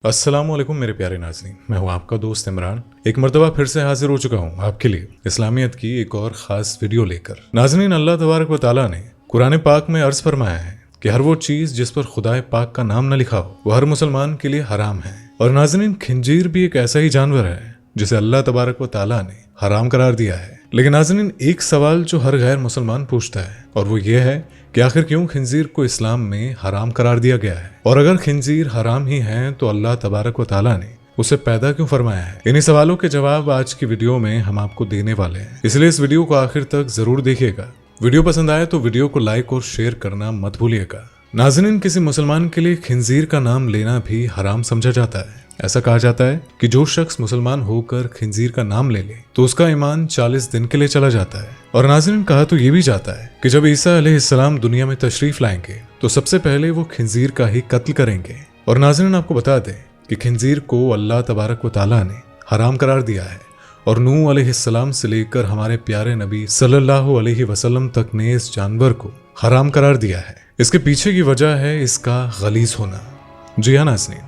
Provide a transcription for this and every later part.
अस्सलामुअलैकुम मेरे प्यारे नाज़रीन, मैं हूं आपका दोस्त इमरान। एक मरतबा फिर से हाजिर हो चुका हूं आपके लिए इस्लामियत की एक और ख़ास वीडियो लेकर। नाज़रीन, अल्लाह तबारक व तआला ने कुरान पाक में अर्ज़ फरमाया है कि हर वो चीज़ जिस पर खुदाए पाक का नाम न लिखा हो वो हर मुसलमान के लिए हराम है। और नाज़रीन, खिंजीर भी एक ऐसा ही जानवर है जिसे अल्लाह तबारक व तआला ने हराम करार दिया है। लेकिन नाज़रीन, एक सवाल जो हर गैर मुसलमान पूछता है और वो ये है कि आखिर क्यों खिंजीर को इस्लाम में हराम करार दिया गया है, और अगर खिंजीर हराम ही है तो अल्लाह तबारक व तआला ने उसे पैदा क्यों फरमाया है। इन्हीं सवालों के जवाब आज की वीडियो में हम आपको देने वाले हैं, इसलिए इस वीडियो को आखिर तक जरूर देखिएगा। वीडियो पसंद आए तो वीडियो को लाइक और शेयर करना मत भूलिएगा। नाज़रीन, किसी मुसलमान के लिए खिंजीर का नाम लेना भी हराम समझा जाता है। ऐसा कहा जाता है कि जो शख्स मुसलमान होकर खिंजीर का नाम ले तो उसका ईमान 40 दिन के लिए चला जाता है। और नाज़रीन, कहा तो ये भी जाता है कि जब ईसा अलैहिस्सलाम दुनिया में तशरीफ लाएंगे तो सबसे पहले वो खिंजीर का ही कत्ल करेंगे। और नाज़रीन, आपको बता दें कि खिंजीर को अल्लाह तबारक व तआला ने हराम करार दिया है और नूह अलैहिस्सलाम से लेकर हमारे प्यारे नबी सल्लल्लाहु अलैहि वसल्लम तक ने इस जानवर को हराम करार दिया है। इसके पीछे की वजह है इसका गलीज होना। जी हाँ नाज़रीन,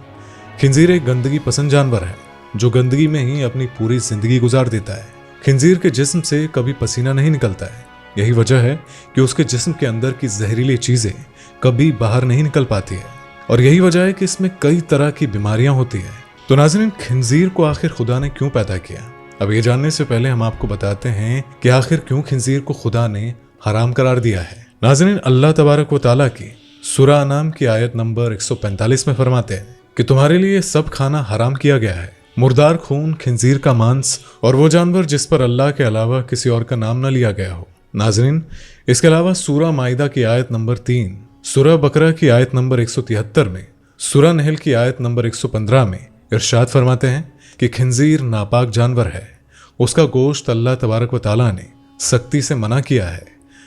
खिंजीर एक गंदगी पसंद जानवर है जो गंदगी में ही अपनी पूरी जिंदगी गुजार देता है। खिंजीर के जिस्म से कभी पसीना नहीं निकलता है। यही वजह है कि उसके जिस्म के अंदर की जहरीली चीजें कभी बाहर नहीं निकल पाती है, और यही वजह है कि इसमें कई तरह की बीमारियां होती है। तो नाज़रीन, खिंजीर को आखिर खुदा ने क्यों पैदा किया, अब ये जानने से पहले हम आपको बताते हैं कि आखिर क्यों खिंजीर को खुदा ने हराम करार दिया है। नाज़रीन, अल्लाह तबारक व तआला की सूरा अनाम की आयत नंबर 145 में फरमाते हैं कि तुम्हारे लिए सब खाना हराम किया गया है, मुर्दार खून, खिंजीर का मांस और वो जानवर जिस पर अल्लाह के अलावा किसी और का नाम न लिया गया हो। नाज़रीन, इसके अलावा सूरा माइदा की आयत नंबर 3, सूरा बकरा की आयत नंबर 173 में, सूरा नहल की आयत नंबर 115 में इरशाद फरमाते हैं कि खिंजीर नापाक जानवर है, उसका गोश्त अल्लाह तबारक व तआला ने सख्ती से मना किया है।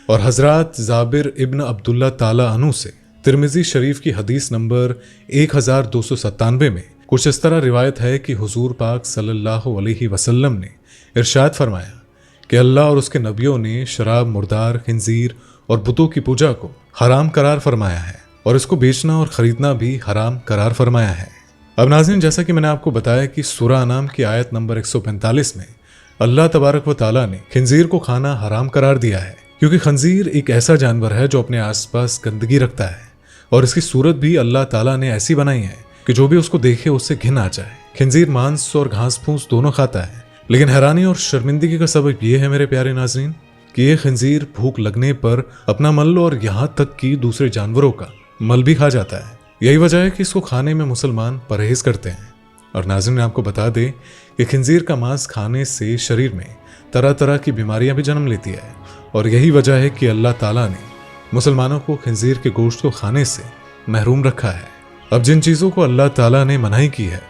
और हजरत जाबिर इब्न अब्दुल्ला ताला अन्हु से तिरमिजी शरीफ की हदीस नंबर 1297 में कुछ इस तरह रिवायत है कि हुजूर पाक सल्लल्लाहु अलैहि वसल्लम ने इरशाद फरमाया कि अल्लाह और उसके नबियों ने शराब, मुर्दार, खिंजीर और बुतों की पूजा को हराम करार फरमाया है और इसको बेचना और खरीदना भी हराम करार फरमाया है। अब नाज़रीन, जैसा कि मैंने आपको बताया कि सूरा अनाम की आयत नंबर 145 में अल्लाह तबारक व तआला ने खिंजीर को खाना हराम करार दिया है, क्योंकि खंजीर एक ऐसा जानवर है जो अपने आसपास गंदगी रखता है और इसकी सूरत भी अल्लाह ताला ने ऐसी बनाई है कि जो भी उसको देखे उससे घिन आ जाए। खिंजीर मांस और घास फूस दोनों खाता है, लेकिन हैरानी और शर्मिंदगी का सबब यह है मेरे प्यारे नाज़रीन कि यह खिंजीर भूख लगने पर अपना मल और यहाँ तक कि दूसरे जानवरों का मल भी खा जाता है। यही वजह है कि इसको खाने में मुसलमान परहेज करते हैं। और नाज़रीन, आपको बता दें कि खिंजीर का मांस खाने से शरीर में तरह तरह की बीमारियां भी जन्म लेती है, और यही वजह है कि अल्लाह ताला ने मुसलमानों को खिंजीर के गोश्त को खाने से महरूम रखा है। अब जिन चीज़ों को अल्लाह ताला ने मनाही की है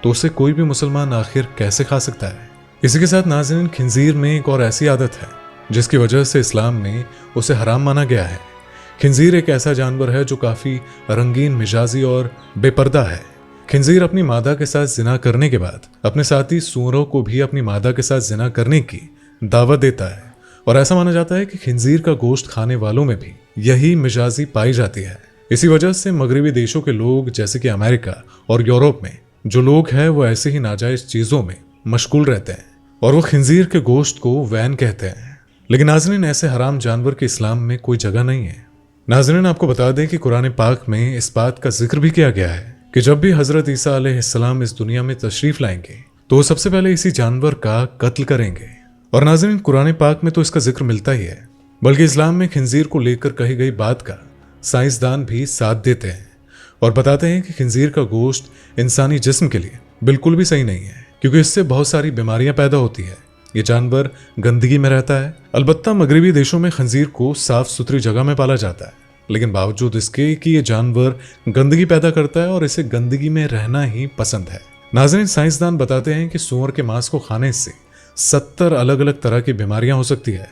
तो उसे कोई भी मुसलमान आखिर कैसे खा सकता है। इसी के साथ नाज़रीन, खिंजीर में एक और ऐसी आदत है जिसकी वजह से इस्लाम में उसे हराम माना गया है। खिंजीर एक ऐसा जानवर है जो काफ़ी रंगीन मिजाजी और बेपर्दा है। खिंजीर अपनी मादा के साथ जिना करने के बाद अपने साथी सूअरों को भी अपनी मादा के साथ जिना करने की दावत देता है, और ऐसा माना जाता है कि खिंजीर का गोश्त खाने वालों में भी यही मिजाजी पाई जाती है। इसी वजह से मगरबी देशों के लोग जैसे कि अमेरिका और यूरोप में जो लोग हैं वो ऐसे ही नाजायज चीज़ों में मशगूल रहते हैं और वो खिंजीर के गोश्त को वैन कहते हैं। लेकिन नाज़रीन, ऐसे हराम जानवर के इस्लाम में कोई जगह नहीं है। नाज़रीन, आपको बता दें कि कुरान पाक में इस बात का जिक्र भी किया गया है कि जब भी हजरत ईसा अलैहिस्सलाम इस दुनिया में तशरीफ लाएंगे तो वो सबसे पहले इसी जानवर का कत्ल करेंगे। और नाज़रीन, कुरान पाक में तो इसका जिक्र मिलता ही है, बल्कि इस्लाम में खिंजीर को लेकर कही गई बात का साइंसदान भी साथ देते हैं और बताते हैं कि खिंजीर का गोश्त इंसानी जिस्म के लिए बिल्कुल भी सही नहीं है, क्योंकि इससे बहुत सारी बीमारियां पैदा होती है। ये जानवर गंदगी में रहता है। अलबत्ता मगरबी देशों में खिंजीर को साफ सुथरी जगह में पाला जाता है, लेकिन बावजूद इसके कि ये जानवर गंदगी पैदा करता है और इसे गंदगी में रहना ही पसंद है। नाज़रीन, साइंसदान बताते हैं कि सूअर के मांस को खाने से 70 अलग अलग तरह की बीमारियां हो सकती है।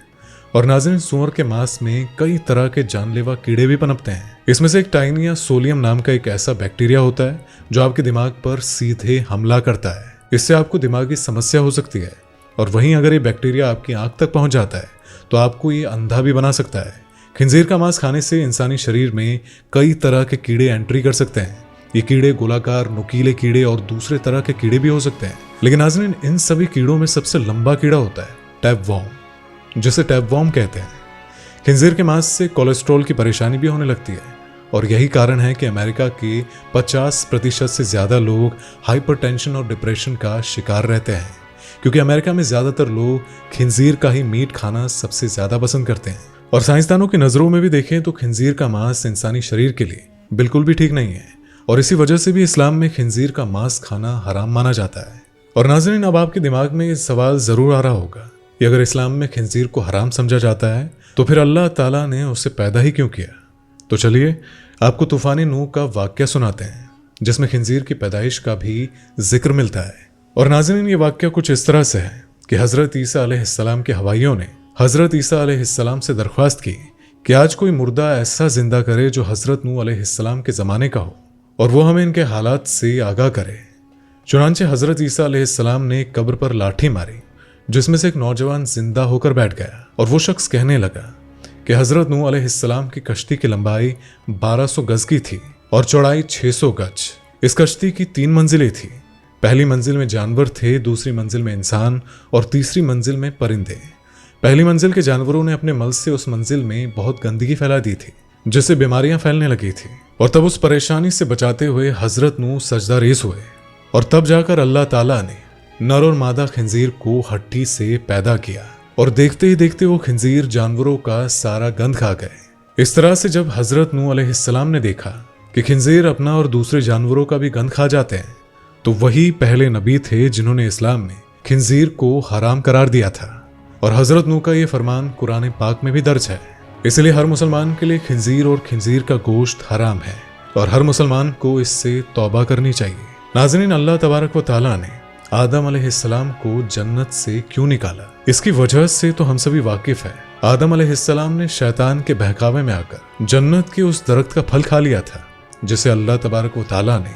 और नाज़रीन, सूअर के मांस में कई तरह के जानलेवा कीड़े भी पनपते हैं। इसमें से एक टाइनिया सोलियम नाम का एक ऐसा बैक्टीरिया होता है जो आपके दिमाग पर सीधे हमला करता है। इससे आपको दिमागी समस्या हो सकती है, और वहीं अगर ये बैक्टीरिया आपकी आंख तक पहुंच जाता है तो आपको ये अंधा भी बना सकता है। खिंजीर का मांस खाने से इंसानी शरीर में कई तरह के कीड़े एंट्री कर सकते हैं ये कीड़े गोलाकार, नुकीले कीड़े और दूसरे तरह के कीड़े भी हो सकते हैं, लेकिन नाज़रीन इन सभी कीड़ों में सबसे लंबा कीड़ा होता है टैपवॉर्म, जिसे टैपवॉर्म कहते हैं। खिंजीर के मांस से कोलेस्ट्रॉल की परेशानी भी होने लगती है और यही कारण है कि अमेरिका के 50% से ज़्यादा लोग हाइपरटेंशन और डिप्रेशन का शिकार रहते हैं, क्योंकि अमेरिका में ज़्यादातर लोग खिंजीर का ही मीट खाना सबसे ज़्यादा पसंद करते हैं। और साइंसदानों की नज़रों में भी देखें तो खिंजीर का मांस इंसानी शरीर के लिए बिल्कुल भी ठीक नहीं है और इसी वजह से भी इस्लाम में खिंजीर का मांस खाना हराम माना जाता है। और नाज़रीन अब आपके दिमाग में ये सवाल ज़रूर आ रहा होगा कि अगर इस्लाम में खिंजीर को हराम समझा जाता है तो फिर अल्लाह ताला ने उसे पैदा ही क्यों किया। तो चलिए आपको तूफानी नूह का वाक्य सुनाते हैं, जिसमें खिंजीर की पैदाइश का भी जिक्र मिलता है। और नाज़रीन ये वाक्य कुछ इस तरह से है कि हज़रत ईसा अलैहिस्सलाम के हवारियों ने हज़रत ईसा अलैहिस्सलाम से दरख्वास्त की कि आज कोई मुर्दा ऐसा जिंदा करे जो हज़रत नूह अलैहिस्सलाम के ज़माने का हो और वो हमें इनके हालात से आगाह करे। चुनांचे हज़रत ईसा अलैहिस्सलाम ने एक कब्र पर लाठी मारी, जिसमें से एक नौजवान जिंदा होकर बैठ गया और वो शख्स कहने लगा कि हज़रत नूह अलैहिस्सलाम की कश्ती की लंबाई 1200 गज की थी और चौड़ाई 600 गज। इस कश्ती की 3 मंजिलें थी। पहली मंजिल में जानवर थे, दूसरी मंजिल में इंसान और तीसरी मंजिल में परिंदे। पहली मंजिल के जानवरों ने अपने मल से उस मंजिल में बहुत गंदगी फैला दी थी, जिससे बीमारियां फैलने लगी थी। और तब उस परेशानी से बचाते हुए हज़रत नूह सजदा रेज़ हुए और तब जाकर अल्लाह ताला ने नर और मादा खिंजीर को हड्डी से पैदा किया और देखते ही देखते वो खिंजीर जानवरों का सारा गंद खा गए। इस तरह से जब हज़रत नूह अलैहिस्सलाम ने देखा कि खिंजीर अपना और दूसरे जानवरों का भी गंद खा जाते हैं, तो वही पहले नबी थे जिन्होंने इस्लाम में खिंजीर को हराम करार दिया था। और हज़रत नूह का ये फरमान कुरान पाक में भी दर्ज है। इसलिए हर मुसलमान के लिए खिंजीर और खिंजीर का गोश्त हराम है और हर मुसलमान को इससे तौबा करनी चाहिए। नाज़रीन अल्लाह तबारक व तआला ने आदम अलैहिस्सलाम को जन्नत से क्यों निकाला, इसकी वजह से तो हम सभी वाकिफ है। आदम अलैहिस्सलाम ने शैतान के बहकावे में आकर जन्नत के उस दरख्त का फल खा लिया था, जिसे अल्लाह तबारक व तआला ने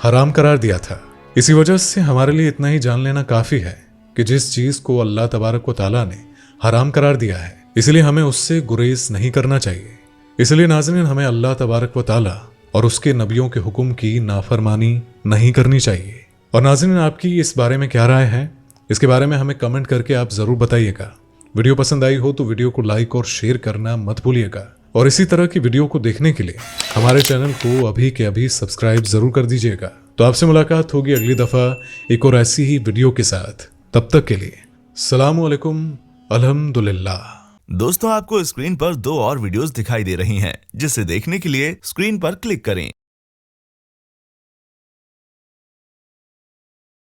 हराम करार दिया था। इसी वजह से हमारे लिए इतना ही जान लेना काफी है कि जिस चीज को अल्लाह तबारक व तआला ने हराम करार दिया है, इसलिए हमें उससे गुरेज नहीं करना चाहिए। इसलिए नाज़रीन हमें अल्लाह तबारक व तआला और उसके नबियों के हुक्म की नाफरमानी नहीं करनी चाहिए। और नाज़रीन आपकी इस बारे में क्या राय है, इसके बारे में हमें कमेंट करके आप जरूर बताइएगा। वीडियो पसंद आई हो तो वीडियो को लाइक और शेयर करना मत भूलिएगा और इसी तरह की वीडियो को देखने के लिए हमारे चैनल को अभी के अभी सब्सक्राइब जरूर कर दीजिएगा। तो आपसे मुलाकात होगी अगली दफा एक और ऐसी ही वीडियो के साथ। तब तक के लिए सलाम अलैकुम, अल्हम्दुलिल्लाह। दोस्तों आपको स्क्रीन पर 2 और वीडियोस दिखाई दे रही हैं, जिसे देखने के लिए स्क्रीन पर क्लिक करें।